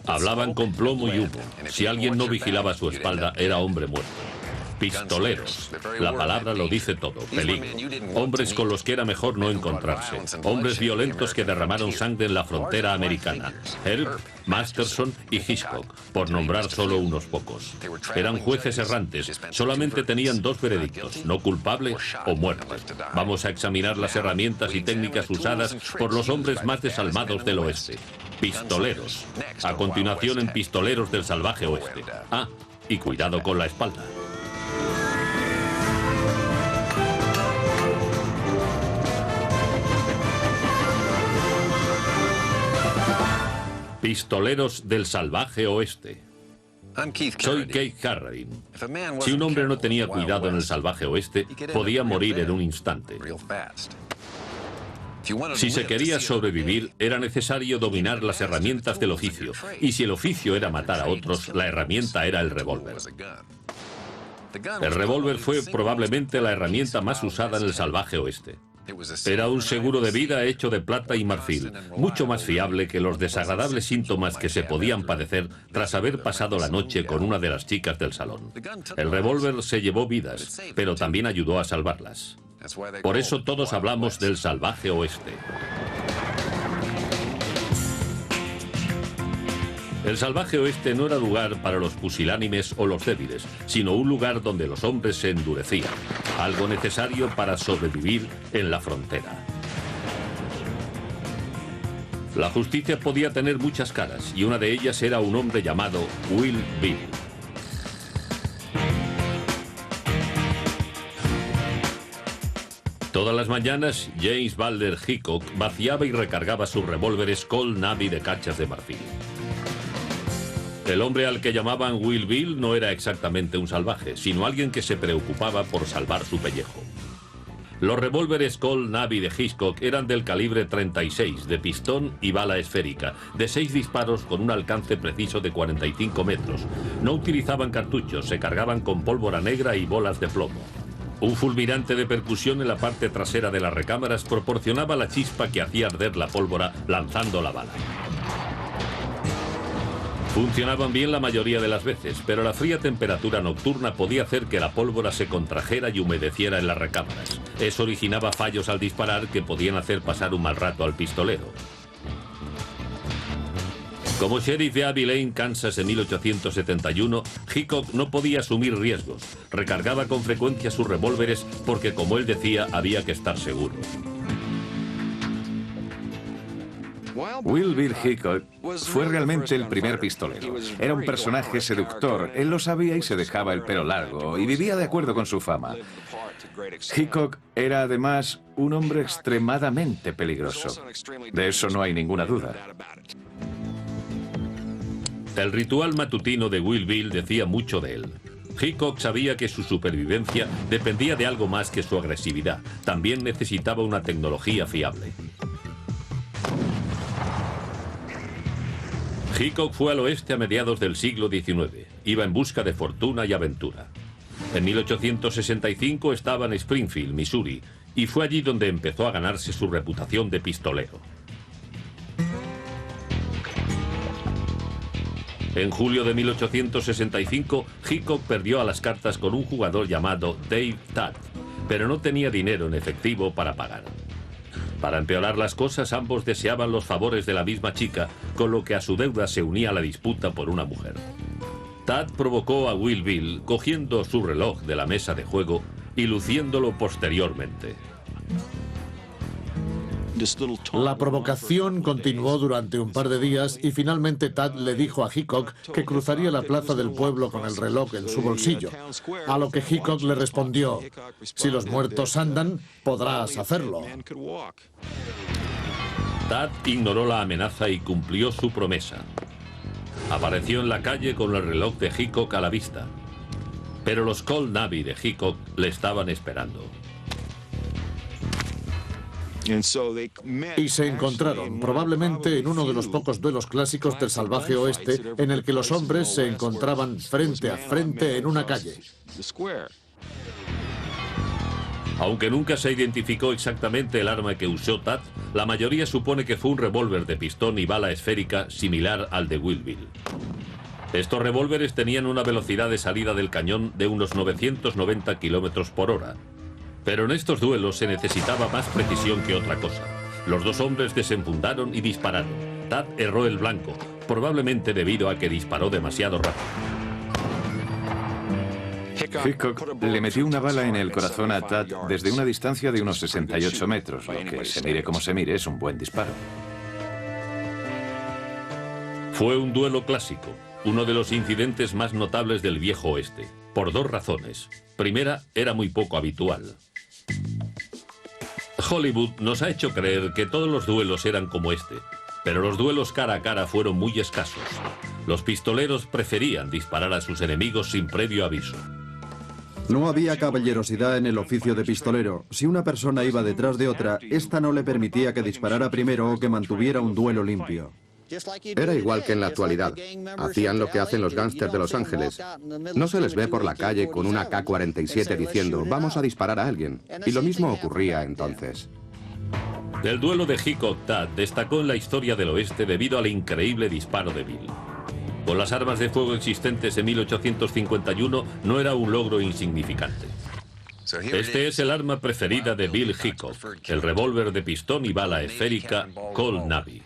Hablaban con plomo y humo. Si alguien no vigilaba a su espalda, era hombre muerto. Pistoleros. La palabra lo dice todo. Peligro. Hombres con los que era mejor no encontrarse. Hombres violentos que derramaron sangre en la frontera americana. Earp, Masterson y Hitchcock, por nombrar solo unos pocos. Eran jueces errantes. Solamente tenían dos veredictos: no culpable o muerte. Vamos a examinar las herramientas y técnicas usadas por los hombres más desalmados del oeste. Pistoleros. A continuación en Pistoleros del Salvaje Oeste. Ah, y cuidado con la espalda. Pistoleros del Salvaje Oeste. Soy Keith Carradine. Si un hombre no tenía cuidado en el salvaje oeste, podía morir en un instante. Si se quería sobrevivir, era necesario dominar las herramientas del oficio. Y si el oficio era matar a otros, la herramienta era el revólver. El revólver fue probablemente la herramienta más usada en el salvaje oeste. Era un seguro de vida hecho de plata y marfil, mucho más fiable que los desagradables síntomas que se podían padecer tras haber pasado la noche con una de las chicas del salón. El revólver se llevó vidas, pero también ayudó a salvarlas. Por eso todos hablamos del salvaje oeste. El salvaje oeste no era lugar para los pusilánimes o los débiles, sino un lugar donde los hombres se endurecían, algo necesario para sobrevivir en la frontera. La justicia podía tener muchas caras, y una de ellas era un hombre llamado Wild Bill. Todas las mañanas, James Balder Hickok vaciaba y recargaba sus revólveres Colt Navy de cachas de marfil. El hombre al que llamaban Wild Bill no era exactamente un salvaje, sino alguien que se preocupaba por salvar su pellejo. Los revólveres Colt Navy de Hitchcock eran del calibre 36, de pistón y bala esférica, de 6 disparos con un alcance preciso de 45 metros. No utilizaban cartuchos, se cargaban con pólvora negra y bolas de plomo. Un fulminante de percusión en la parte trasera de las recámaras proporcionaba la chispa que hacía arder la pólvora lanzando la bala. Funcionaban bien la mayoría de las veces, pero la fría temperatura nocturna podía hacer que la pólvora se contrajera y humedeciera en las recámaras. Eso originaba fallos al disparar que podían hacer pasar un mal rato al pistolero. Como sheriff de Abilene, Kansas en 1871, Hickok no podía asumir riesgos. Recargaba con frecuencia sus revólveres porque, como él decía, había que estar seguro. Wild Bill Hickok fue realmente el primer pistolero. Era un personaje seductor, él lo sabía y se dejaba el pelo largo y vivía de acuerdo con su fama. Hickok era además un hombre extremadamente peligroso. De eso no hay ninguna duda. El ritual matutino de Wild Bill decía mucho de él. Hickok sabía que su supervivencia dependía de algo más que su agresividad. También necesitaba una tecnología fiable. Hickok fue al oeste a mediados del siglo XIX. Iba en busca de fortuna y aventura. En 1865 estaba en Springfield, Missouri, y fue allí donde empezó a ganarse su reputación de pistolero. En julio de 1865, Hickok perdió a las cartas con un jugador llamado Dave Tadd, pero no tenía dinero en efectivo para pagar. Para empeorar las cosas, ambos deseaban los favores de la misma chica, con lo que a su deuda se unía la disputa por una mujer. Tadd provocó a Wild Bill cogiendo su reloj de la mesa de juego y luciéndolo posteriormente. La provocación continuó durante un par de días y finalmente Tadd le dijo a Hickok que cruzaría la plaza del pueblo con el reloj en su bolsillo, a lo que Hickok le respondió: si los muertos andan, podrás hacerlo. Tadd ignoró la amenaza y cumplió su promesa. Apareció en la calle con el reloj de Hickok a la vista, pero los Colt Navy de Hickok le estaban esperando. Y se encontraron, probablemente en uno de los pocos duelos clásicos del salvaje oeste, en el que los hombres se encontraban frente a frente en una calle. Aunque nunca se identificó exactamente el arma que usó Tad, la mayoría supone que fue un revólver de pistón y bala esférica similar al de Wild Bill. Estos revólveres tenían una velocidad de salida del cañón de unos 990 kilómetros por hora. Pero en estos duelos se necesitaba más precisión que otra cosa. Los dos hombres desenfundaron y dispararon. Tad erró el blanco, probablemente debido a que disparó demasiado rápido. Hickok le metió una bala en el corazón a Tad desde una distancia de unos 68 metros, lo que, se mire como se mire, es un buen disparo. Fue un duelo clásico, uno de los incidentes más notables del viejo oeste, por dos razones. Primera, era muy poco habitual. Hollywood nos ha hecho creer que todos los duelos eran como este, pero los duelos cara a cara fueron muy escasos. Los pistoleros preferían disparar a sus enemigos sin previo aviso. No había caballerosidad en el oficio de pistolero. Si una persona iba detrás de otra, esta no le permitía que disparara primero o que mantuviera un duelo limpio. Era igual que en la actualidad. Hacían lo que hacen los gángsters de Los Ángeles. No se les ve por la calle con una K-47 diciendo vamos a disparar a alguien. Y lo mismo ocurría entonces. El duelo de Hickok-Tad destacó en la historia del oeste debido al increíble disparo de Bill. Con las armas de fuego existentes en 1851 no era un logro insignificante. Este es el arma preferida de Bill Hickok, el revólver de pistón y bala esférica Colt Navy.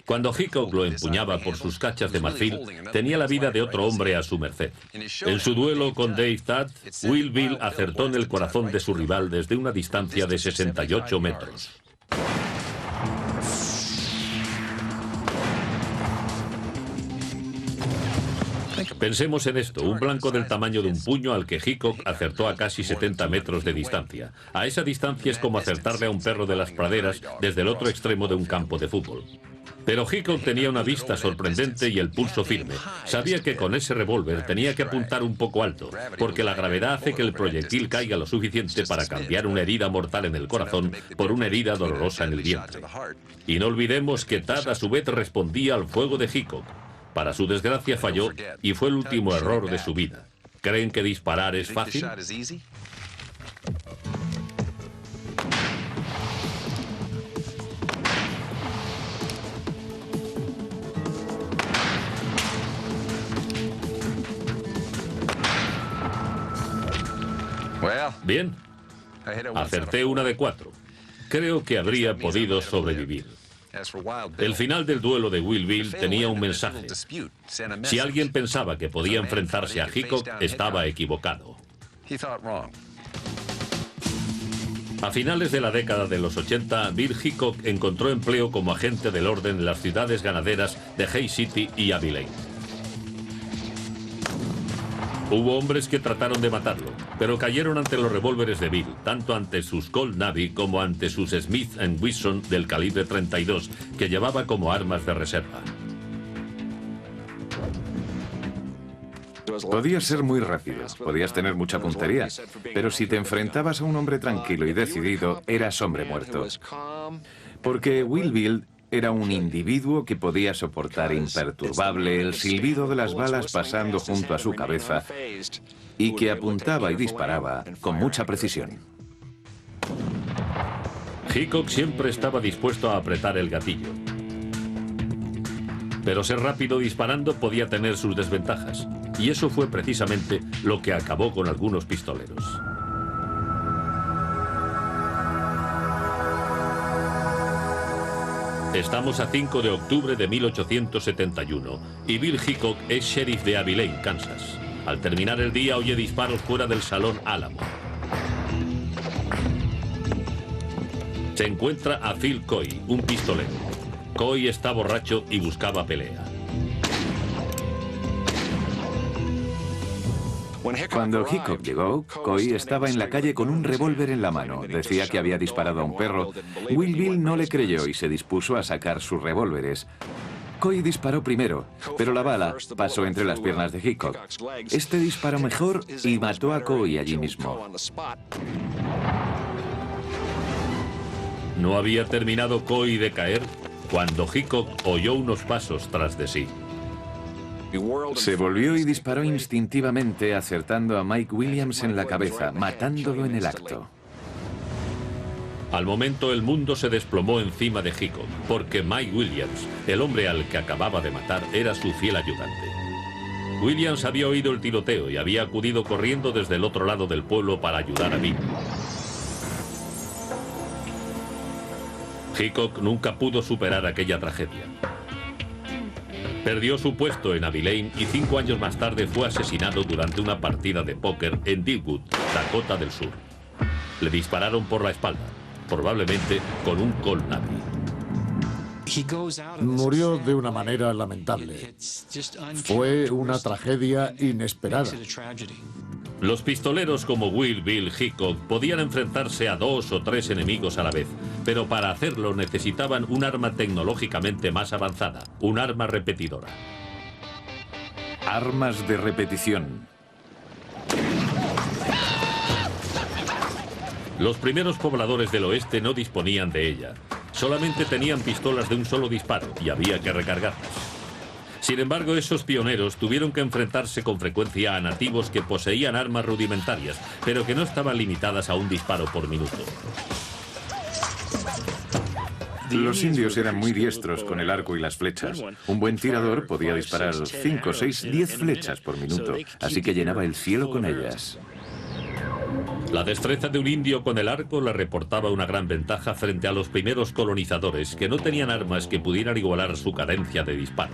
Cuando Hickok lo empuñaba por sus cachas de marfil, tenía la vida de otro hombre a su merced. En su duelo con Dave Tad, Wild Bill acertó en el corazón de su rival desde una distancia de 68 metros. Pensemos en esto, un blanco del tamaño de un puño al que Hickok acertó a casi 70 metros de distancia. A esa distancia es como acertarle a un perro de las praderas desde el otro extremo de un campo de fútbol. Pero Hickok tenía una vista sorprendente y el pulso firme. Sabía que con ese revólver tenía que apuntar un poco alto, porque la gravedad hace que el proyectil caiga lo suficiente para cambiar una herida mortal en el corazón por una herida dolorosa en el vientre. Y no olvidemos que Tad a su vez respondía al fuego de Hickok. Para su desgracia falló y fue el último error de su vida. ¿Creen que disparar es fácil? Bien, acerté una de 4. Creo que habría podido sobrevivir. El final del duelo de Wild Bill tenía un mensaje. Si alguien pensaba que podía enfrentarse a Hickok, estaba equivocado. A finales de la década de los 80, Bill Hickok encontró empleo como agente del orden en las ciudades ganaderas de Hays City y Abilene. Hubo hombres que trataron de matarlo, pero cayeron ante los revólveres de Bill, tanto ante sus Colt Navy como ante sus Smith & Wesson del calibre 32, que llevaba como armas de reserva. Podías ser muy rápido, podías tener mucha puntería, pero si te enfrentabas a un hombre tranquilo y decidido, eras hombre muerto. Porque Wild Bill era un individuo que podía soportar imperturbable el silbido de las balas pasando junto a su cabeza y que apuntaba y disparaba con mucha precisión. Hickok siempre estaba dispuesto a apretar el gatillo. Pero ser rápido disparando podía tener sus desventajas, y eso fue precisamente lo que acabó con algunos pistoleros. Estamos a 5 de octubre de 1871 y Bill Hickok es sheriff de Abilene, Kansas. Al terminar el día oye disparos fuera del Salón Álamo. Se encuentra a Phil Coy, un pistolero. Coy está borracho y buscaba pelea. Cuando Hickok llegó, Coy estaba en la calle con un revólver en la mano. Decía que había disparado a un perro. Wild Bill no le creyó y se dispuso a sacar sus revólveres. Coy disparó primero, pero la bala pasó entre las piernas de Hickok. Este disparó mejor y mató a Coy allí mismo. No había terminado Coy de caer cuando Hickok oyó unos pasos tras de sí. Se volvió y disparó instintivamente, acertando a Mike Williams en la cabeza, matándolo en el acto. Al momento el mundo se desplomó encima de Hickok, porque Mike Williams, el hombre al que acababa de matar, era su fiel ayudante. Williams había oído el tiroteo y había acudido corriendo desde el otro lado del pueblo para ayudar a Bill. Hickok nunca pudo superar aquella tragedia. Perdió su puesto en Abilene y 5 años más tarde fue asesinado durante una partida de póker en Deadwood, Dakota del Sur. Le dispararon por la espalda, probablemente con un Colt Navy. Murió de una manera lamentable. Fue una tragedia inesperada. Los pistoleros como Will Bill Hickok podían enfrentarse a 2 o 3 enemigos a la vez, pero para hacerlo necesitaban un arma tecnológicamente más avanzada, un arma repetidora. Armas de repetición. Los primeros pobladores del oeste no disponían de ella. Solamente tenían pistolas de un solo disparo y había que recargarlas. Sin embargo, esos pioneros tuvieron que enfrentarse con frecuencia a nativos que poseían armas rudimentarias, pero que no estaban limitadas a un disparo por minuto. Los indios eran muy diestros con el arco y las flechas. Un buen tirador podía disparar 5, 6, 10 flechas por minuto, así que llenaba el cielo con ellas. La destreza de un indio con el arco le reportaba una gran ventaja frente a los primeros colonizadores que no tenían armas que pudieran igualar su cadencia de disparo.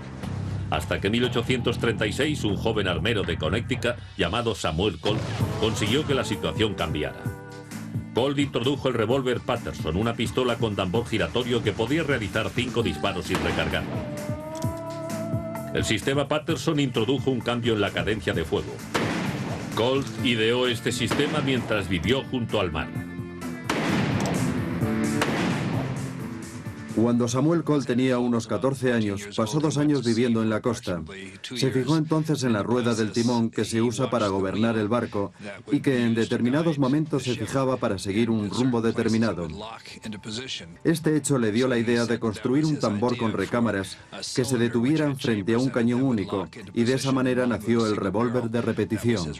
Hasta que en 1836 un joven armero de Connecticut llamado Samuel Colt consiguió que la situación cambiara. Colt introdujo el revólver Patterson, una pistola con tambor giratorio que podía realizar 5 disparos sin recargar. El sistema Patterson introdujo un cambio en la cadencia de fuego. Colt ideó este sistema mientras vivió junto al mar. Cuando Samuel Colt tenía unos 14 años, pasó 2 años viviendo en la costa. Se fijó entonces en la rueda del timón que se usa para gobernar el barco y que en determinados momentos se fijaba para seguir un rumbo determinado. Este hecho le dio la idea de construir un tambor con recámaras que se detuvieran frente a un cañón único, y de esa manera nació el revólver de repetición.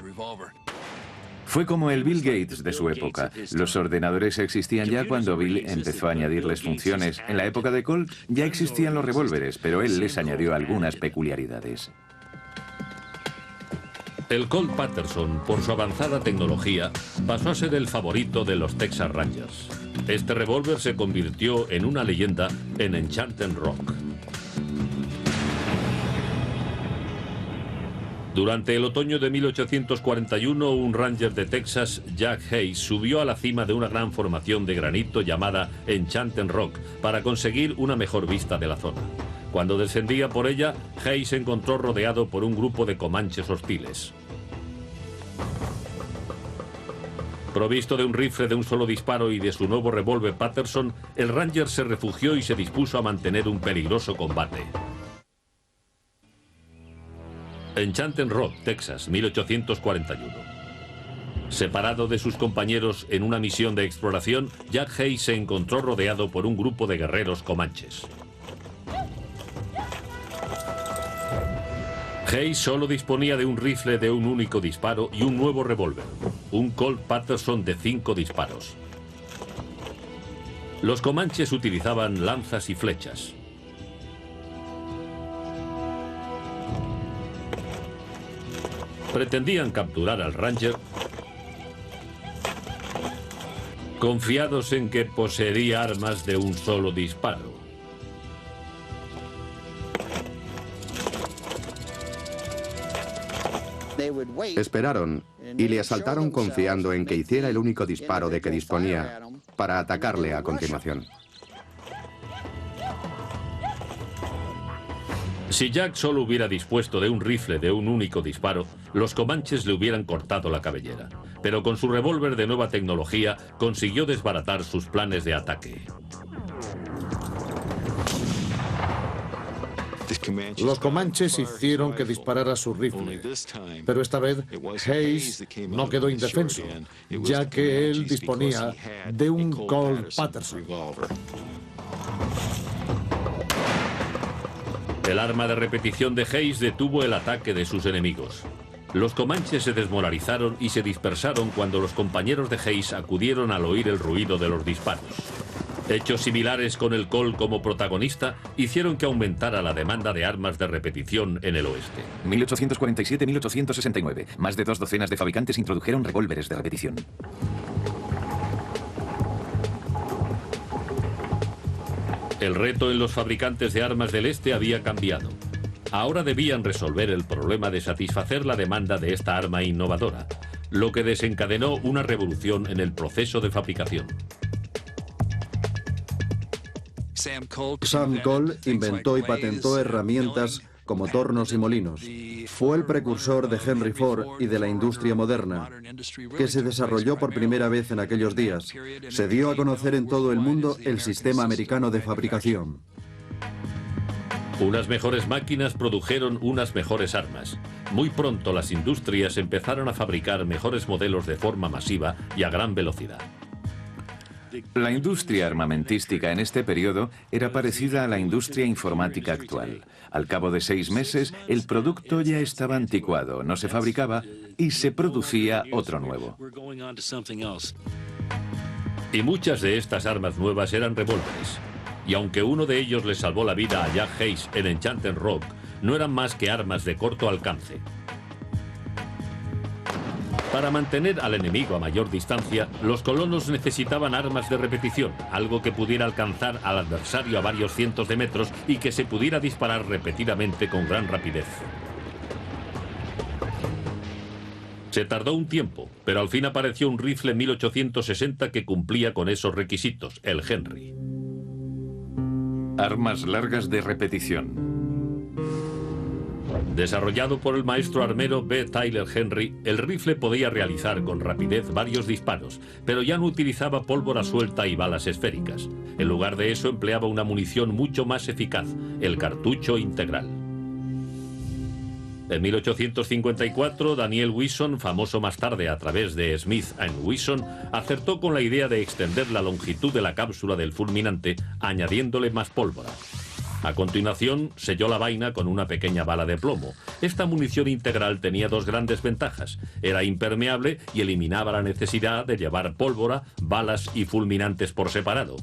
Fue como el Bill Gates de su época. Los ordenadores existían ya cuando Bill empezó a añadirles funciones. En la época de Colt ya existían los revólveres, pero él les añadió algunas peculiaridades. El Colt Patterson, por su avanzada tecnología, pasó a ser el favorito de los Texas Rangers. Este revólver se convirtió en una leyenda en Enchanted Rock. Durante el otoño de 1841, un ranger de Texas, Jack Hayes, subió a la cima de una gran formación de granito llamada Enchanted Rock para conseguir una mejor vista de la zona. Cuando descendía por ella, Hayes se encontró rodeado por un grupo de comanches hostiles. Provisto de un rifle de un solo disparo y de su nuevo revólver Patterson, el ranger se refugió y se dispuso a mantener un peligroso combate. Enchanted Rock, Texas, 1841. Separado de sus compañeros en una misión de exploración, Jack Hayes se encontró rodeado por un grupo de guerreros comanches. Hayes solo disponía de un rifle de un único disparo y un nuevo revólver, un Colt Patterson de 5 disparos. Los comanches utilizaban lanzas y flechas. Pretendían capturar al ranger, confiados en que poseería armas de un solo disparo. Esperaron y le asaltaron confiando en que hiciera el único disparo de que disponía para atacarle a continuación. Si Jack solo hubiera dispuesto de un rifle de un único disparo, los comanches le hubieran cortado la cabellera. Pero con su revólver de nueva tecnología consiguió desbaratar sus planes de ataque. Los comanches hicieron que disparara su rifle, pero esta vez Hayes no quedó indefenso, ya que él disponía de un Colt Patterson. El arma de repetición de Hayes detuvo el ataque de sus enemigos. Los comanches se desmoralizaron y se dispersaron cuando los compañeros de Hayes acudieron al oír el ruido de los disparos. Hechos similares con el Colt como protagonista hicieron que aumentara la demanda de armas de repetición en el oeste. 1847-1869. Más de 2 docenas de fabricantes introdujeron revólveres de repetición. El reto en los fabricantes de armas del este había cambiado. Ahora debían resolver el problema de satisfacer la demanda de esta arma innovadora, lo que desencadenó una revolución en el proceso de fabricación. Sam Colt inventó y patentó herramientas como tornos y molinos. Fue el precursor de Henry Ford y de la industria moderna, que se desarrolló por primera vez en aquellos días. Se dio a conocer en todo el mundo el sistema americano de fabricación. Unas mejores máquinas produjeron unas mejores armas. Muy pronto las industrias empezaron a fabricar mejores modelos de forma masiva y a gran velocidad. La industria armamentística en este periodo era parecida a la industria informática actual. Al cabo de 6 meses, el producto ya estaba anticuado, no se fabricaba y se producía otro nuevo. Y muchas de estas armas nuevas eran revólveres. Y aunque uno de ellos le salvó la vida a Jack Hayes en Enchanted Rock, no eran más que armas de corto alcance. Para mantener al enemigo a mayor distancia, los colonos necesitaban armas de repetición, algo que pudiera alcanzar al adversario a varios cientos de metros y que se pudiera disparar repetidamente con gran rapidez. Se tardó un tiempo, pero al fin apareció un rifle 1860 que cumplía con esos requisitos, el Henry. Armas largas de repetición. Desarrollado por el maestro armero B. Tyler Henry, el rifle podía realizar con rapidez varios disparos, pero ya no utilizaba pólvora suelta y balas esféricas. En lugar de eso empleaba una munición mucho más eficaz, el cartucho integral. En 1854, Daniel Wison, famoso más tarde a través de Smith & Wesson, acertó con la idea de extender la longitud de la cápsula del fulminante, añadiéndole más pólvora. A continuación, selló la vaina con una pequeña bala de plomo. Esta munición integral tenía 2 grandes ventajas. Era impermeable y eliminaba la necesidad de llevar pólvora, balas y fulminantes por separado.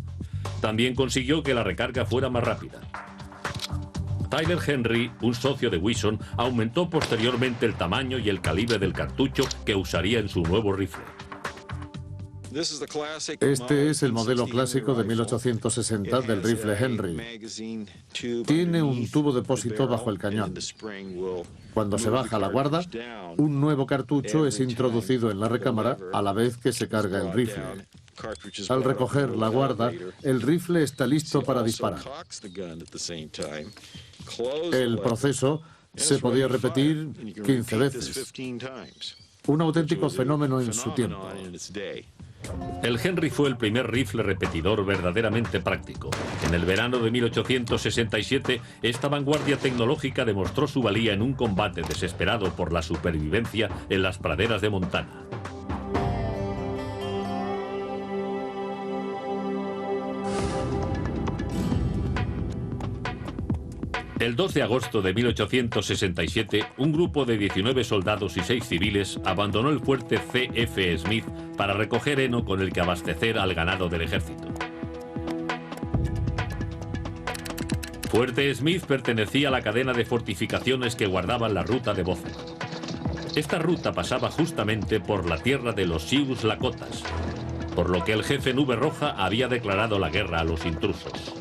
También consiguió que la recarga fuera más rápida. Tyler Henry, un socio de Wison, aumentó posteriormente el tamaño y el calibre del cartucho que usaría en su nuevo rifle. Este es el modelo clásico de 1860 del rifle Henry. Tiene un tubo depósito bajo el cañón. Cuando se baja la guarda, un nuevo cartucho es introducido en la recámara a la vez que se carga el rifle. Al recoger la guarda, el rifle está listo para disparar. El proceso se podía repetir 15 veces. Un auténtico fenómeno en su tiempo. El Henry fue el primer rifle repetidor verdaderamente práctico. En el verano de 1867, esta vanguardia tecnológica demostró su valía en un combate desesperado por la supervivencia en las praderas de Montana. El 2 de agosto de 1867, un grupo de 19 soldados y 6 civiles abandonó el fuerte C.F. Smith para recoger heno con el que abastecer al ganado del ejército. Fuerte Smith pertenecía a la cadena de fortificaciones que guardaban la ruta de Bozeman. Esta ruta pasaba justamente por la tierra de los Sioux Lakotas, por lo que el jefe Nube Roja había declarado la guerra a los intrusos.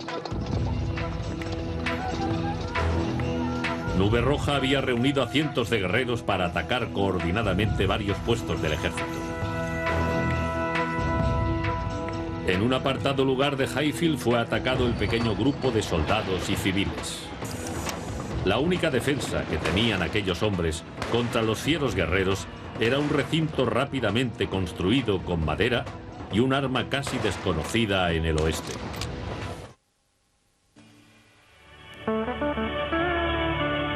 Nube Roja había reunido a cientos de guerreros para atacar coordinadamente varios puestos del ejército. En un apartado lugar de Highfield fue atacado el pequeño grupo de soldados y civiles. La única defensa que tenían aquellos hombres contra los fieros guerreros era un recinto rápidamente construido con madera y un arma casi desconocida en el oeste.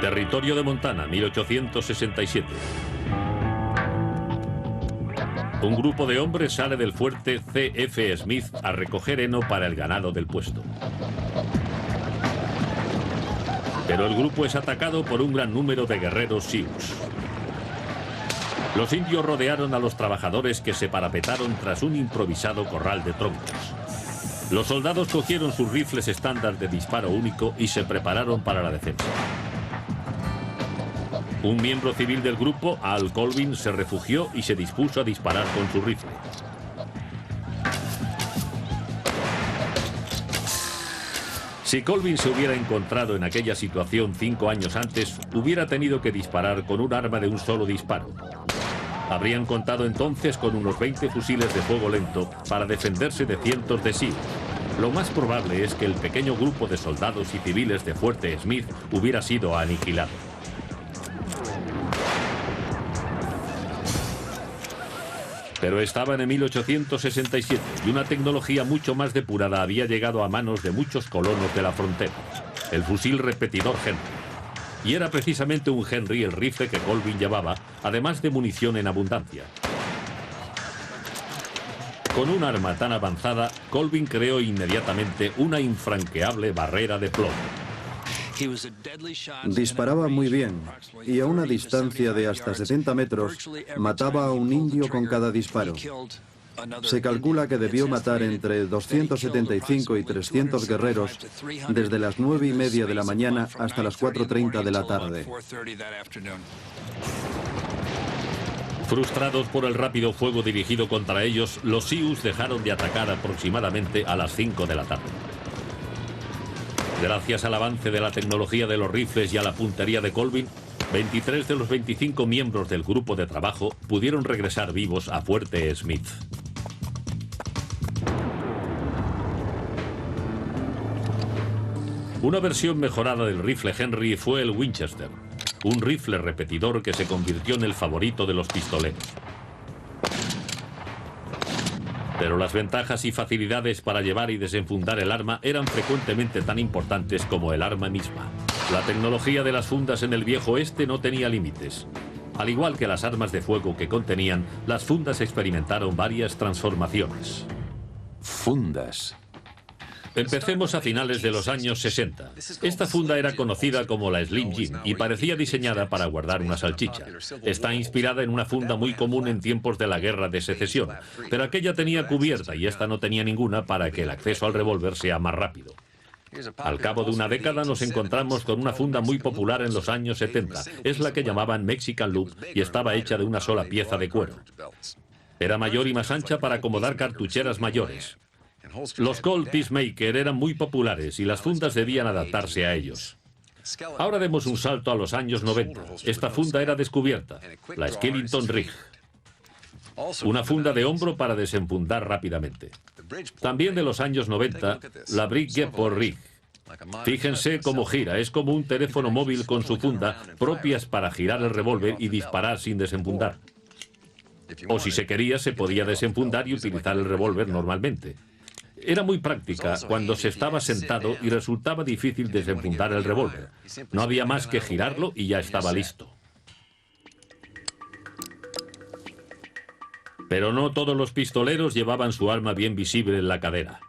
Territorio de Montana, 1867. Un grupo de hombres sale del fuerte C.F. Smith a recoger heno para el ganado del puesto. Pero el grupo es atacado por un gran número de guerreros Sioux. Los indios rodearon a los trabajadores que se parapetaron tras un improvisado corral de troncos. Los soldados cogieron sus rifles estándar de disparo único y se prepararon para la defensa. Un miembro civil del grupo, Al Colvin, se refugió y se dispuso a disparar con su rifle. Si Colvin se hubiera encontrado en aquella situación 5 años antes, hubiera tenido que disparar con un arma de un solo disparo. Habrían contado entonces con unos 20 fusiles de fuego lento para defenderse de cientos de SEAL. Lo más probable es que el pequeño grupo de soldados y civiles de Fuerte Smith hubiera sido aniquilado. Pero estaban en 1867 y una tecnología mucho más depurada había llegado a manos de muchos colonos de la frontera: el fusil repetidor Henry. Y era precisamente un Henry el rifle que Colvin llevaba, además de munición en abundancia. Con un arma tan avanzada, Colvin creó inmediatamente una infranqueable barrera de plomo. Disparaba muy bien y a una distancia de hasta 70 metros mataba a un indio con cada disparo. Se calcula que debió matar entre 275 y 300 guerreros desde las 9:30 de la mañana hasta las 4:30 de la tarde. Frustrados por el rápido fuego dirigido contra ellos, los Sioux dejaron de atacar aproximadamente a las 5 de la tarde. Gracias al avance de la tecnología de los rifles y a la puntería de Colvin, 23 de los 25 miembros del grupo de trabajo pudieron regresar vivos a Fuerte Smith. Una versión mejorada del rifle Henry fue el Winchester, un rifle repetidor que se convirtió en el favorito de los pistoleros. Pero las ventajas y facilidades para llevar y desenfundar el arma eran frecuentemente tan importantes como el arma misma. La tecnología de las fundas en el viejo oeste no tenía límites. Al igual que las armas de fuego que contenían, las fundas experimentaron varias transformaciones. Fundas. Empecemos a finales de los años 60. Esta funda era conocida como la Slim Jim y parecía diseñada para guardar una salchicha. Está inspirada en una funda muy común en tiempos de la Guerra de Secesión, pero aquella tenía cubierta y esta no tenía ninguna para que el acceso al revólver sea más rápido. Al cabo de una década nos encontramos con una funda muy popular en los años 70. Es la que llamaban Mexican Loop y estaba hecha de una sola pieza de cuero. Era mayor y más ancha para acomodar cartucheras mayores. Los Colt Peacemaker eran muy populares y las fundas debían adaptarse a ellos. Ahora demos un salto a los años 90. Esta funda era descubierta, la Skellington Rig. Una funda de hombro para desenfundar rápidamente. También de los años 90, la Bridgeport Rig. Fíjense cómo gira, es como un teléfono móvil con su funda, propias para girar el revólver y disparar sin desenfundar. O si se quería, se podía desenfundar y utilizar el revólver normalmente. Era muy práctica cuando se estaba sentado y resultaba difícil desenfundar el revólver. No había más que girarlo y ya estaba listo. Pero no todos los pistoleros llevaban su arma bien visible en la cadera.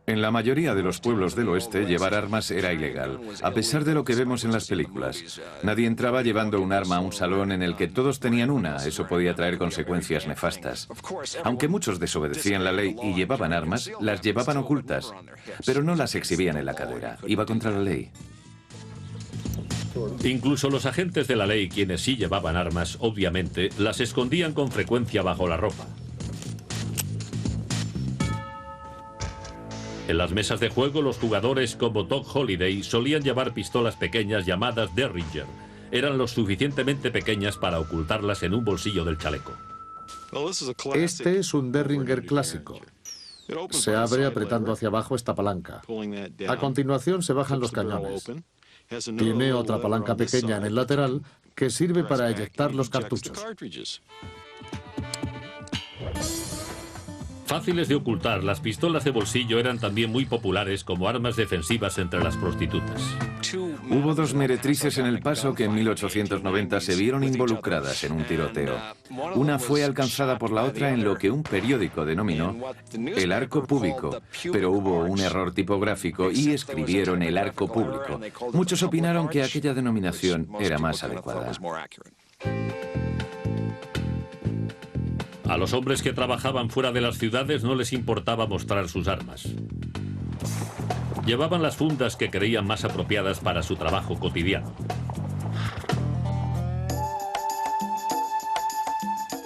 En la mayoría de los pueblos del oeste, llevar armas era ilegal, a pesar de lo que vemos en las películas. Nadie entraba llevando un arma a un salón en el que todos tenían una. Eso podía traer consecuencias nefastas. Aunque muchos desobedecían la ley y llevaban armas, las llevaban ocultas, pero no las exhibían en la cadera. Iba contra la ley. Incluso los agentes de la ley, quienes sí llevaban armas, obviamente, las escondían con frecuencia bajo la ropa. En las mesas de juego, los jugadores como Doc Holliday solían llevar pistolas pequeñas llamadas Derringer. Eran lo suficientemente pequeñas para ocultarlas en un bolsillo del chaleco. Este es un Derringer clásico. Se abre apretando hacia abajo esta palanca. A continuación se bajan los cañones. Tiene otra palanca pequeña en el lateral que sirve para eyectar los cartuchos. Fáciles de ocultar, las pistolas de bolsillo eran también muy populares como armas defensivas entre las prostitutas. Hubo dos meretrices en El Paso que en 1890 se vieron involucradas en un tiroteo. Una fue alcanzada por la otra en lo que un periódico denominó el arco púbico, pero hubo un error tipográfico y escribieron el arco público. Muchos opinaron que aquella denominación era más adecuada. A los hombres que trabajaban fuera de las ciudades no les importaba mostrar sus armas. Llevaban las fundas que creían más apropiadas para su trabajo cotidiano.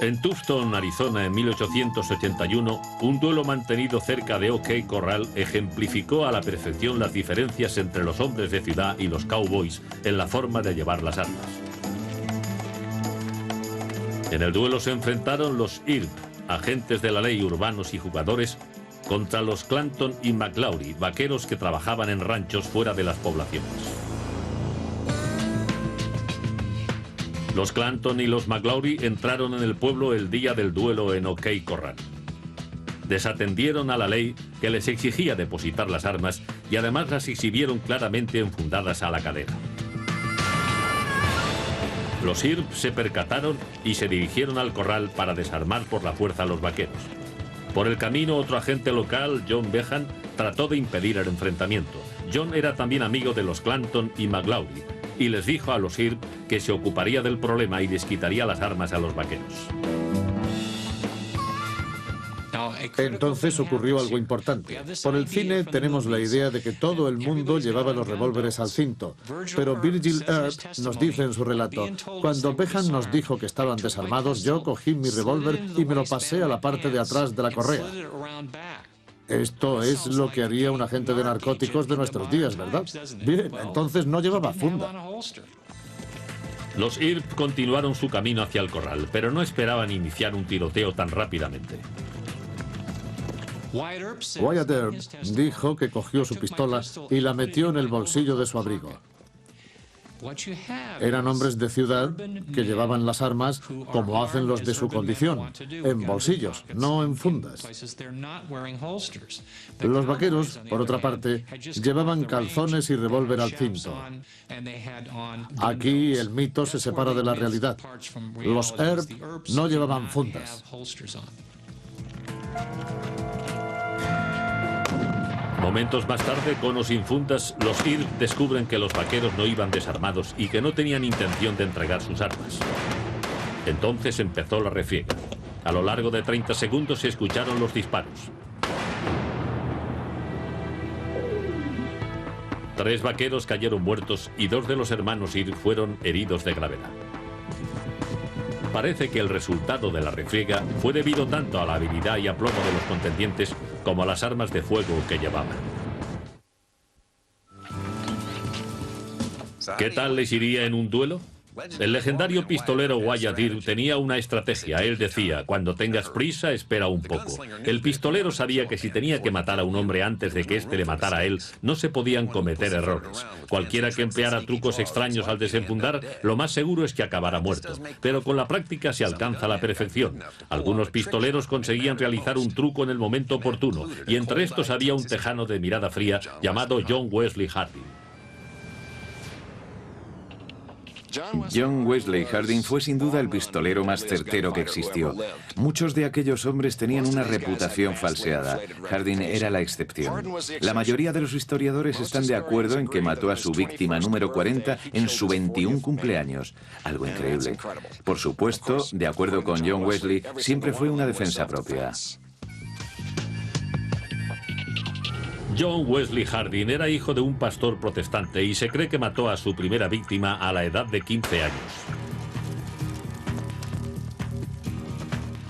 En Tucson, Arizona, en 1881, un duelo mantenido cerca de OK Corral ejemplificó a la perfección las diferencias entre los hombres de ciudad y los cowboys en la forma de llevar las armas. En el duelo se enfrentaron los IRP, agentes de la ley urbanos y jugadores, contra los Clanton y McLaury, vaqueros que trabajaban en ranchos fuera de las poblaciones. Los Clanton y los McLaury entraron en el pueblo el día del duelo en OK Corral. Desatendieron a la ley que les exigía depositar las armas y además las exhibieron claramente enfundadas a la cadera. Los IRP se percataron y se dirigieron al corral para desarmar por la fuerza a los vaqueros. Por el camino, otro agente local, John Behan, trató de impedir el enfrentamiento. John era también amigo de los Clanton y McLaury y les dijo a los IRP que se ocuparía del problema y les quitaría las armas a los vaqueros. Entonces ocurrió algo importante. Por el cine tenemos la idea de que todo el mundo llevaba los revólveres al cinto, pero Virgil Earp nos dice en su relato: cuando Behan nos dijo que estaban desarmados, yo cogí mi revólver y me lo pasé a la parte de atrás de la correa. Esto es lo que haría un agente de narcóticos de nuestros días, ¿verdad? Bien, entonces no llevaba funda. Los IRP continuaron su camino hacia el corral, pero no esperaban iniciar un tiroteo tan rápidamente. Wyatt Earp dijo que cogió su pistola y la metió en el bolsillo de su abrigo. Eran hombres de ciudad que llevaban las armas como hacen los de su condición, en bolsillos, no en fundas. Los vaqueros, por otra parte, llevaban calzones y revólver al cinto. Aquí el mito se separa de la realidad. Los Earp no llevaban fundas. Momentos más tarde, con o sin fundas, los IRP descubren que los vaqueros no iban desarmados y que no tenían intención de entregar sus armas. Entonces empezó la refriega. A lo largo de 30 segundos se escucharon los disparos. 3 vaqueros cayeron muertos y 2 de los hermanos IRP fueron heridos de gravedad. Parece que el resultado de la refriega fue debido tanto a la habilidad y aplomo de los contendientes como a las armas de fuego que llevaban. ¿Qué tal les iría en un duelo? El legendario pistolero Wyatt Earp tenía una estrategia. Él decía: cuando tengas prisa, espera un poco. El pistolero sabía que si tenía que matar a un hombre antes de que éste le matara a él, no se podían cometer errores. Cualquiera que empleara trucos extraños al desenfundar, lo más seguro es que acabara muerto. Pero con la práctica se alcanza la perfección. Algunos pistoleros conseguían realizar un truco en el momento oportuno, y entre estos había un tejano de mirada fría llamado John Wesley Harding. John Wesley Harding fue sin duda el pistolero más certero que existió. Muchos de aquellos hombres tenían una reputación falseada. Harding era la excepción. La mayoría de los historiadores están de acuerdo en que mató a su víctima número 40 en su 21 cumpleaños. Algo increíble. Por supuesto, de acuerdo con John Wesley, siempre fue una defensa propia. John Wesley Harding era hijo de un pastor protestante y se cree que mató a su primera víctima a la edad de 15 años.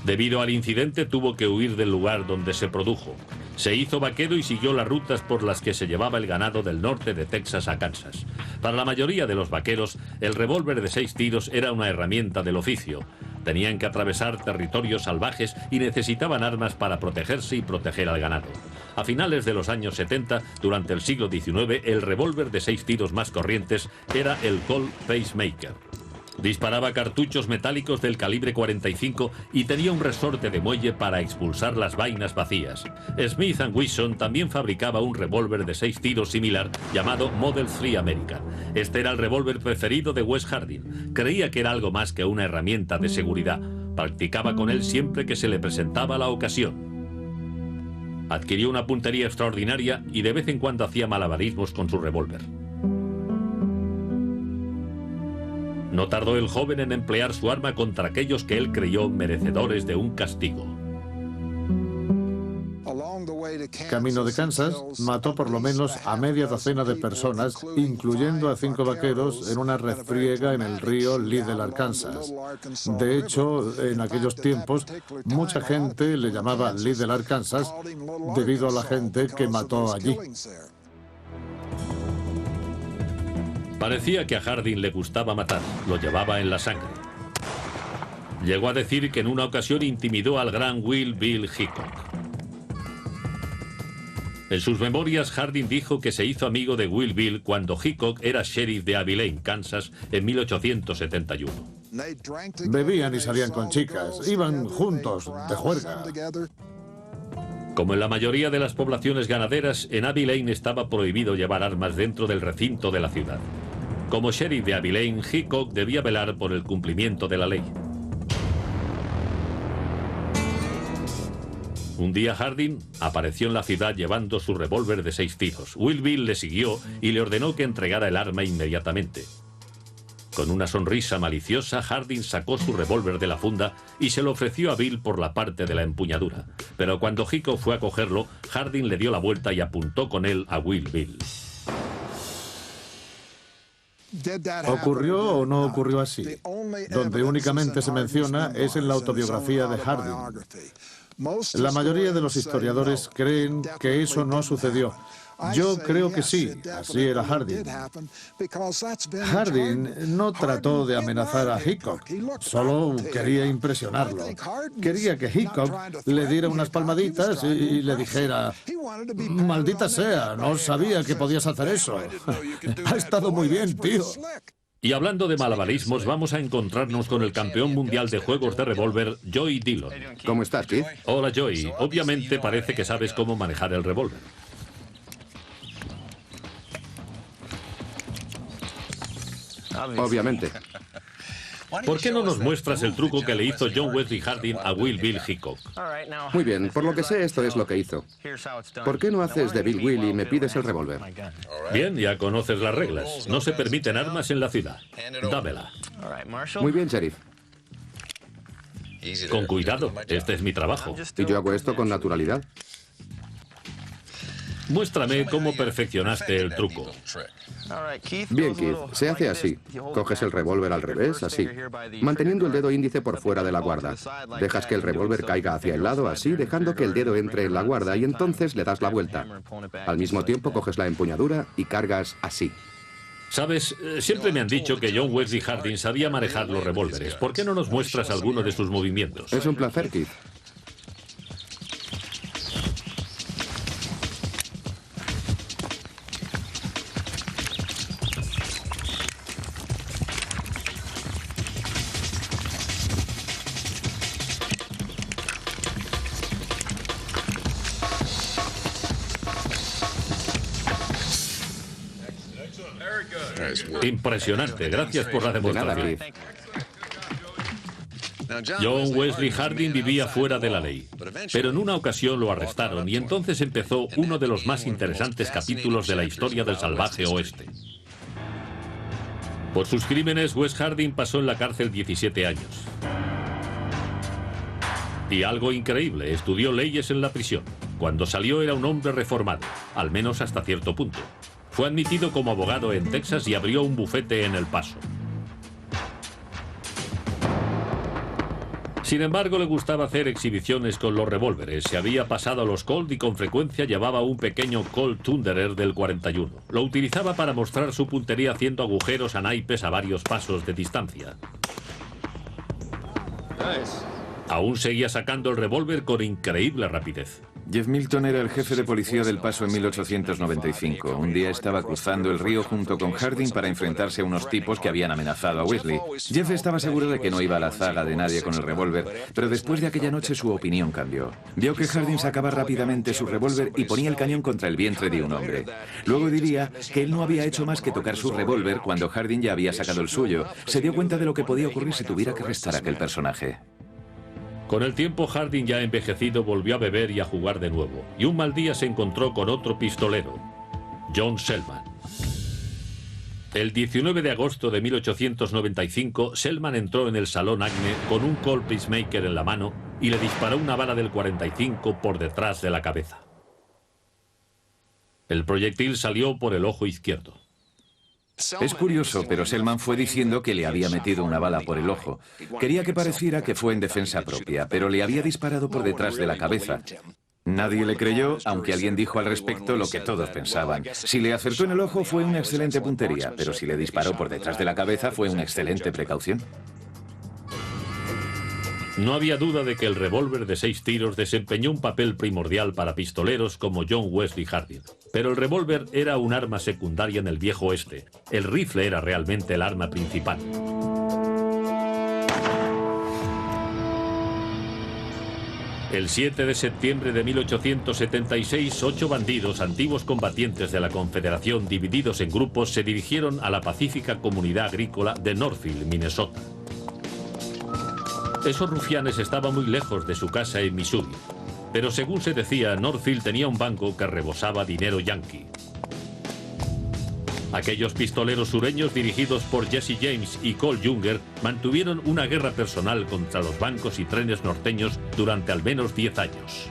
Debido al incidente, tuvo que huir del lugar donde se produjo. Se hizo vaquero y siguió las rutas por las que se llevaba el ganado del norte de Texas a Kansas. Para la mayoría de los vaqueros, el revólver de 6 tiros era una herramienta del oficio. Tenían que atravesar territorios salvajes y necesitaban armas para protegerse y proteger al ganado. A finales de los años 70, durante el siglo XIX, el revólver de 6 tiros más corrientes era el Colt Pacemaker. Disparaba cartuchos metálicos del calibre 45 y tenía un resorte de muelle para expulsar las vainas vacías. Smith & Wesson también fabricaba un revólver de 6 tiros similar llamado Model 3 American. Este era el revólver preferido de Wes Harding. Creía que era algo más que una herramienta de seguridad. Practicaba con él siempre que se le presentaba la ocasión. Adquirió una puntería extraordinaria y de vez en cuando hacía malabarismos con su revólver. No tardó el joven en emplear su arma contra aquellos que él creyó merecedores de un castigo. Camino de Kansas, mató por lo menos a media docena de personas, incluyendo a 5 vaqueros en una refriega en el río Little Arkansas. De hecho, en aquellos tiempos, mucha gente le llamaba Little Arkansas debido a la gente que mató allí. Parecía que a Harding le gustaba matar, lo llevaba en la sangre. Llegó a decir que en una ocasión intimidó al gran Wild Bill Hickok. En sus memorias, Harding dijo que se hizo amigo de Wild Bill cuando Hickok era sheriff de Abilene, Kansas, en 1871. Bebían y salían con chicas, iban juntos de juerga. Como en la mayoría de las poblaciones ganaderas, en Abilene estaba prohibido llevar armas dentro del recinto de la ciudad. Como sheriff de Abilene, Hickok debía velar por el cumplimiento de la ley. Un día Harding apareció en la ciudad llevando su revólver de 6 tiros. Wild Bill le siguió y le ordenó que entregara el arma inmediatamente. Con una sonrisa maliciosa, Harding sacó su revólver de la funda y se lo ofreció a Bill por la parte de la empuñadura. Pero cuando Hickok fue a cogerlo, Harding le dio la vuelta y apuntó con él a Wild Bill. ¿Ocurrió o no ocurrió así? Donde únicamente se menciona es en la autobiografía de Harding. La mayoría de los historiadores creen que eso no sucedió. Yo creo que sí, así era Harding. Harding no trató de amenazar a Hickok, solo quería impresionarlo. Quería que Hickok le diera unas palmaditas y le dijera: maldita sea, no sabía que podías hacer eso. Ha estado muy bien, tío. Y hablando de malabarismos, vamos a encontrarnos con el campeón mundial de juegos de revólver, Joey Dillon. ¿Cómo estás, Keith? Hola, Joey. Obviamente parece que sabes cómo manejar el revólver. Obviamente. ¿Por qué no nos muestras el truco que le hizo John Wesley Harding a Wild Bill Hickok? Muy bien, por lo que sé, esto es lo que hizo. ¿Por qué no haces de Bill Will y me pides el revólver? Bien, ya conoces las reglas. No se permiten armas en la ciudad. Dámela. Muy bien, sheriff. Con cuidado, este es mi trabajo. Y yo hago esto con naturalidad. Muéstrame cómo perfeccionaste el truco. Bien, Keith, se hace así. Coges el revólver al revés, así, manteniendo el dedo índice por fuera de la guarda. Dejas que el revólver caiga hacia el lado, así, dejando que el dedo entre en la guarda y entonces le das la vuelta. Al mismo tiempo coges la empuñadura y cargas así. Sabes, siempre me han dicho que John Wesley Harding sabía manejar los revólveres. ¿Por qué no nos muestras alguno de sus movimientos? Es un placer, Keith. Impresionante, gracias por la De nada, demostración. Keith. John Wesley Harding vivía fuera de la ley, pero en una ocasión lo arrestaron y entonces empezó uno de los más interesantes capítulos de la historia del salvaje oeste. Por sus crímenes, Wes Harding pasó en la cárcel 17 años. Y algo increíble, estudió leyes en la prisión. Cuando salió era un hombre reformado, al menos hasta cierto punto. Fue admitido como abogado en Texas y abrió un bufete en El Paso. Sin embargo, le gustaba hacer exhibiciones con los revólveres. Se había pasado a los Colt y con frecuencia llevaba un pequeño Colt Thunderer del 41. Lo utilizaba para mostrar su puntería haciendo agujeros a naipes a varios pasos de distancia. Aún seguía sacando el revólver con increíble rapidez. Jeff Milton era el jefe de policía del Paso en 1895. Un día estaba cruzando el río junto con Harding para enfrentarse a unos tipos que habían amenazado a Wesley. Jeff estaba seguro de que no iba a la zaga de nadie con el revólver, pero después de aquella noche su opinión cambió. Vio que Harding sacaba rápidamente su revólver y ponía el cañón contra el vientre de un hombre. Luego diría que él no había hecho más que tocar su revólver cuando Harding ya había sacado el suyo. Se dio cuenta de lo que podía ocurrir si tuviera que arrestar a aquel personaje. Con el tiempo, Harding, ya envejecido, volvió a beber y a jugar de nuevo. Y un mal día se encontró con otro pistolero, John Selman. El 19 de agosto de 1895, Selman entró en el Salón Agne con un Colt Peacemaker en la mano y le disparó una bala del 45 por detrás de la cabeza. El proyectil salió por el ojo izquierdo. Es curioso, pero Selman fue diciendo que le había metido una bala por el ojo. Quería que pareciera que fue en defensa propia, pero le había disparado por detrás de la cabeza. Nadie le creyó, aunque alguien dijo al respecto lo que todos pensaban. Si le acertó en el ojo fue una excelente puntería, pero si le disparó por detrás de la cabeza fue una excelente precaución. No había duda de que el revólver de 6 tiros desempeñó un papel primordial para pistoleros como John Wesley Hardin. Pero el revólver era un arma secundaria en el viejo oeste. El rifle era realmente el arma principal. El 7 de septiembre de 1876, 8 bandidos, antiguos combatientes de la Confederación, divididos en grupos, se dirigieron a la pacífica comunidad agrícola de Northfield, Minnesota. Esos rufianes estaban muy lejos de su casa en Missouri, pero según se decía, Northfield tenía un banco que rebosaba dinero yanqui. Aquellos pistoleros sureños, dirigidos por Jesse James y Cole Younger, mantuvieron una guerra personal contra los bancos y trenes norteños durante al menos 10 años.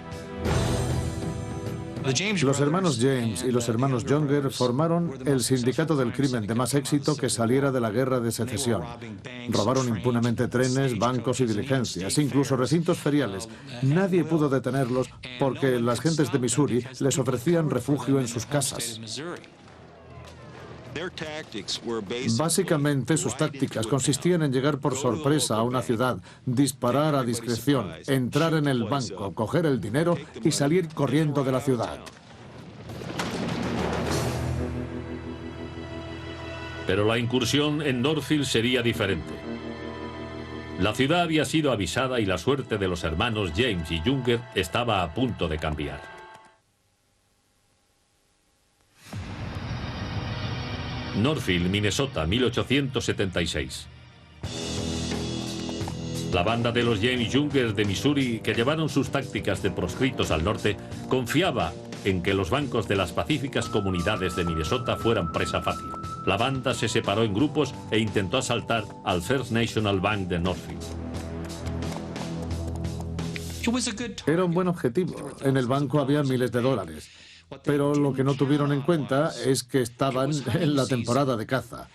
Los hermanos James y los hermanos Younger formaron el sindicato del crimen de más éxito que saliera de la guerra de secesión. Robaron impunemente trenes, bancos y diligencias, incluso recintos feriales. Nadie pudo detenerlos porque las gentes de Missouri les ofrecían refugio en sus casas. Básicamente, sus tácticas consistían en llegar por sorpresa a una ciudad, disparar a discreción, entrar en el banco, coger el dinero y salir corriendo de la ciudad. Pero la incursión en Northfield sería diferente. La ciudad había sido avisada y la suerte de los hermanos James y Younger estaba a punto de cambiar. Northfield, Minnesota, 1876. La banda de los James Younger de Missouri, que llevaron sus tácticas de proscritos al norte, confiaba en que los bancos de las pacíficas comunidades de Minnesota fueran presa fácil. La banda se separó en grupos e intentó asaltar al First National Bank de Northfield. Era un buen objetivo. En el banco había miles de dólares. Pero lo que no tuvieron en cuenta es que estaban en la temporada de caza.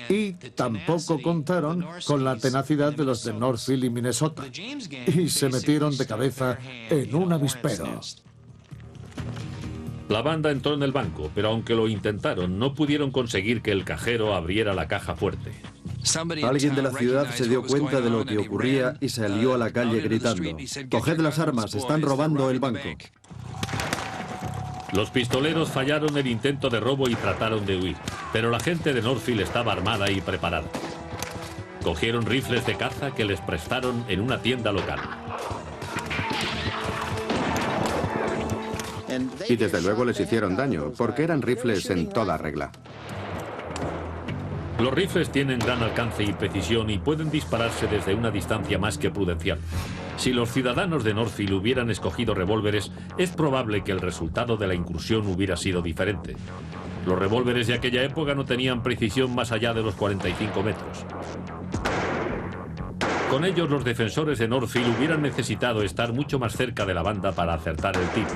Y tampoco contaron con la tenacidad de los de Northfield y Minnesota. Y se metieron de cabeza en un avispero. La banda entró en el banco, pero aunque lo intentaron, no pudieron conseguir que el cajero abriera la caja fuerte. Alguien de la ciudad se dio cuenta de lo que ocurría y salió a la calle gritando: «Coged las armas, están robando el banco». Los pistoleros fallaron el intento de robo y trataron de huir, pero la gente de Northfield estaba armada y preparada. Cogieron rifles de caza que les prestaron en una tienda local. Y desde luego les hicieron daño, porque eran rifles en toda regla. Los rifles tienen gran alcance y precisión y pueden dispararse desde una distancia más que prudencial. Si los ciudadanos de Northfield hubieran escogido revólveres, es probable que el resultado de la incursión hubiera sido diferente. Los revólveres de aquella época no tenían precisión más allá de los 45 metros. Con ellos, los defensores de Northfield hubieran necesitado estar mucho más cerca de la banda para acertar el tiro.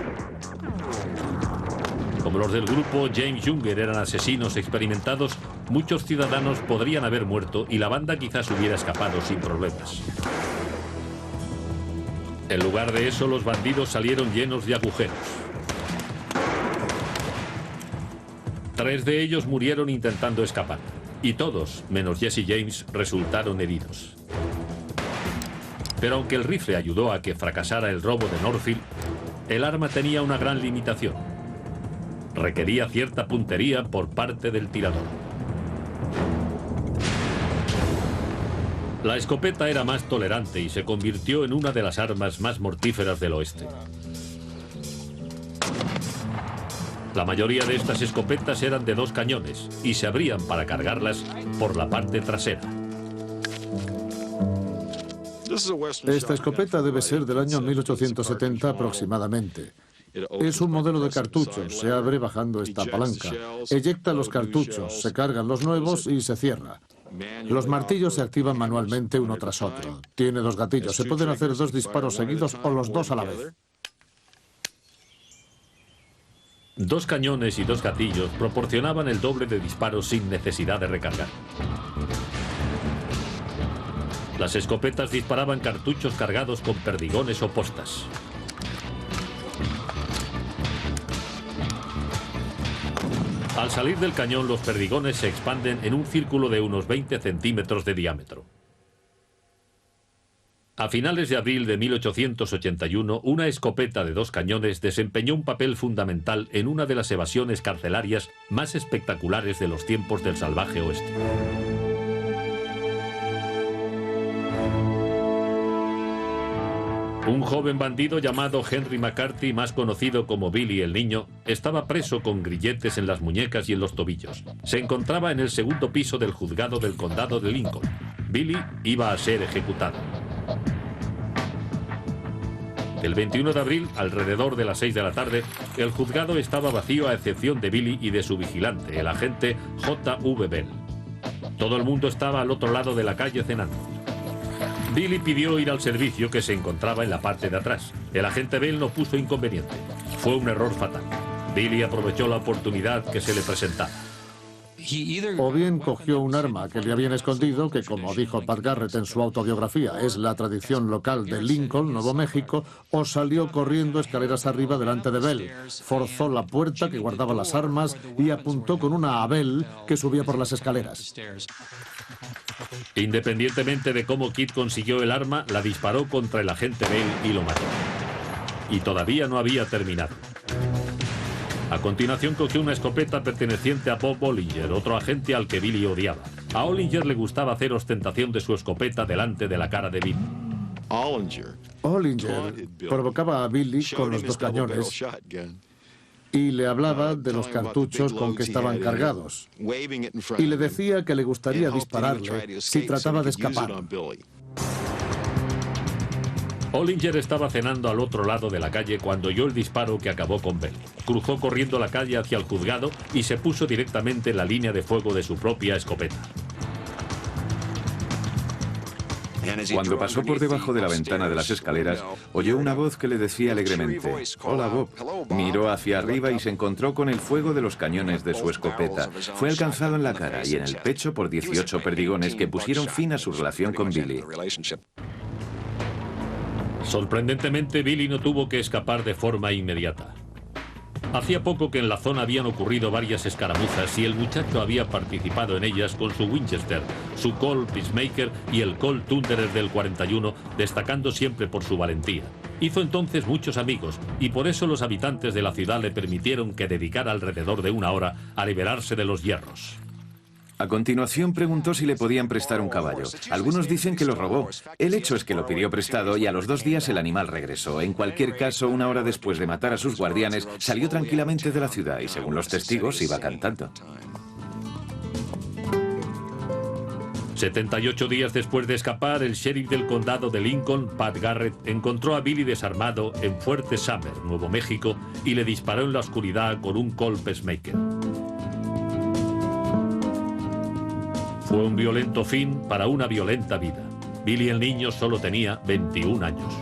Como los del grupo James Younger eran asesinos experimentados, muchos ciudadanos podrían haber muerto y la banda quizás hubiera escapado sin problemas. En lugar de eso, los bandidos salieron llenos de agujeros. 3 de ellos murieron intentando escapar, y todos, menos Jesse James, resultaron heridos. Pero aunque el rifle ayudó a que fracasara el robo de Northfield, el arma tenía una gran limitación. Requería cierta puntería por parte del tirador. La escopeta era más tolerante y se convirtió en una de las armas más mortíferas del oeste. La mayoría de estas escopetas eran de 2 cañones y se abrían para cargarlas por la parte trasera. Esta escopeta debe ser del año 1870 aproximadamente. Es un modelo de cartuchos, se abre bajando esta palanca. Eyecta los cartuchos, se cargan los nuevos y se cierra. Los martillos se activan manualmente uno tras otro. Tiene 2 gatillos, se pueden hacer 2 disparos seguidos o los 2 a la vez. 2 cañones y 2 gatillos proporcionaban el doble de disparos sin necesidad de recargar. Las escopetas disparaban cartuchos cargados con perdigones o postas. Al salir del cañón, los perdigones se expanden en un círculo de unos 20 centímetros de diámetro. A finales de abril de 1881, una escopeta de 2 cañones desempeñó un papel fundamental en una de las evasiones carcelarias más espectaculares de los tiempos del salvaje oeste. Un joven bandido llamado Henry McCarthy, más conocido como Billy el Niño, estaba preso con grilletes en las muñecas y en los tobillos. Se encontraba en el 2º piso del juzgado del condado de Lincoln. Billy iba a ser ejecutado. El 21 de abril, alrededor de las 6 de la tarde, el juzgado estaba vacío a excepción de Billy y de su vigilante, el agente J.V. Bell. Todo el mundo estaba al otro lado de la calle cenando. Billy pidió ir al servicio, que se encontraba en la parte de atrás. El agente Bell no puso inconveniente. Fue un error fatal. Billy aprovechó la oportunidad que se le presentaba. O bien cogió un arma que le habían escondido, que como dijo Pat Garrett en su autobiografía, es la tradición local de Lincoln, Nuevo México, o salió corriendo escaleras arriba delante de Bell, forzó la puerta que guardaba las armas y apuntó con una a Bell, que subía por las escaleras. Independientemente de cómo Kid consiguió el arma, la disparó contra el agente Bell y lo mató. Y todavía no había terminado. A continuación cogió una escopeta perteneciente a Bob Ollinger, otro agente al que Billy odiaba. A Ollinger le gustaba hacer ostentación de su escopeta delante de la cara de Billy. Ollinger provocaba a Billy con los 2 cañones y le hablaba de los cartuchos con que estaban cargados. Y le decía que le gustaría dispararle si trataba de escapar. Ollinger estaba cenando al otro lado de la calle cuando oyó el disparo que acabó con Bell. Cruzó corriendo la calle hacia el juzgado y se puso directamente en la línea de fuego de su propia escopeta. Cuando pasó por debajo de la ventana de las escaleras, oyó una voz que le decía alegremente: «Hola, Bob». Miró hacia arriba y se encontró con el fuego de los cañones de su escopeta. Fue alcanzado en la cara y en el pecho por 18 perdigones que pusieron fin a su relación con Billy. Sorprendentemente, Billy no tuvo que escapar de forma inmediata. Hacía poco que en la zona habían ocurrido varias escaramuzas y el muchacho había participado en ellas con su Winchester, su Colt Peacemaker y el Colt Thunderer del 41, destacando siempre por su valentía. Hizo entonces muchos amigos y por eso los habitantes de la ciudad le permitieron que dedicara alrededor de 1 hora a liberarse de los hierros. A continuación preguntó si le podían prestar un caballo. Algunos dicen que lo robó. El hecho es que lo pidió prestado y a los 2 días el animal regresó. En cualquier caso, 1 hora después de matar a sus guardianes, salió tranquilamente de la ciudad y, según los testigos, iba cantando. 78 días después de escapar, el sheriff del condado de Lincoln, Pat Garrett, encontró a Billy desarmado en Fuerte Summer, Nuevo México, y le disparó en la oscuridad con un Colt Peacemaker. Fue un violento fin para una violenta vida. Billy el Niño solo tenía 21 años.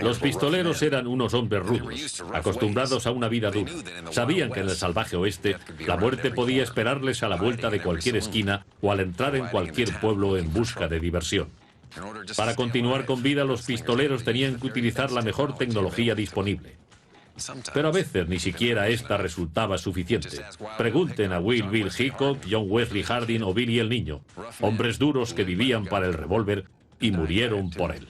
Los pistoleros eran unos hombres rudos, acostumbrados a una vida dura. Sabían que en el salvaje oeste la muerte podía esperarles a la vuelta de cualquier esquina o al entrar en cualquier pueblo en busca de diversión. Para continuar con vida, los pistoleros tenían que utilizar la mejor tecnología disponible. Pero a veces ni siquiera esta resultaba suficiente. Pregunten a Will Bill Hickok, John Wesley Harding o Billy el Niño, hombres duros que vivían para el revólver y murieron por él.